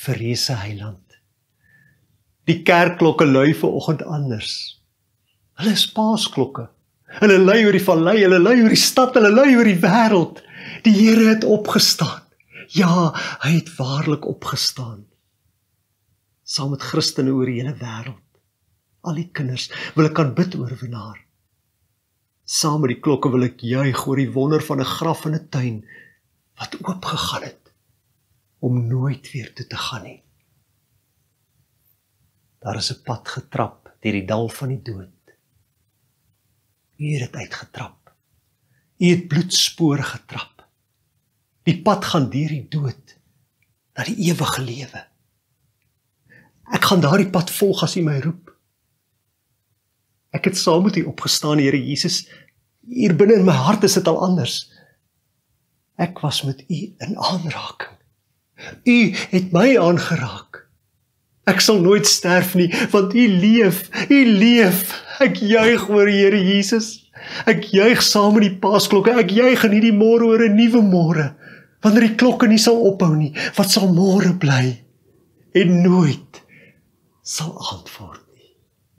verreese heiland. Die kerkklokke lui vanoggend anders. Hulle is paasklokke. Hulle lui oor die vallei, hulle lui oor die stad, hulle lui oor die wêreld. Die Here het opgestaan. Ja, hy het waarlik opgestaan. Saam met Christene oor die hele wêreld. Al die kinders wil ek kan bid oorwinnaar. Saam met die klokke wil ek juig oor die wonder van 'n graf in 'n tuin wat oopgegaan het om nooit weer toe te gaan nie. Daar is 'n pad getrap deur die dal van die dood. U het dit uitgetrap. U het bloedspore getrap. Die pad gaan deur die dood na die ewige lewe. Ek gaan daardie pad volg as U my roep. Ek het saam met U opgestaan, Here Jesus. Hier binne in my hart is dit al anders. Ek was met U in aanraking. U het my aangeraak. Ek sal nooit sterf nie, want U leef, U leef. Ek juig oor Here Jesus. Ek juig saam met die paasklokke, ek juig in hierdie môre oor 'n nuwe môre. Wanneer die klokke nie sal ophou nie, wat sal môre bly? En nooit sal antwoord.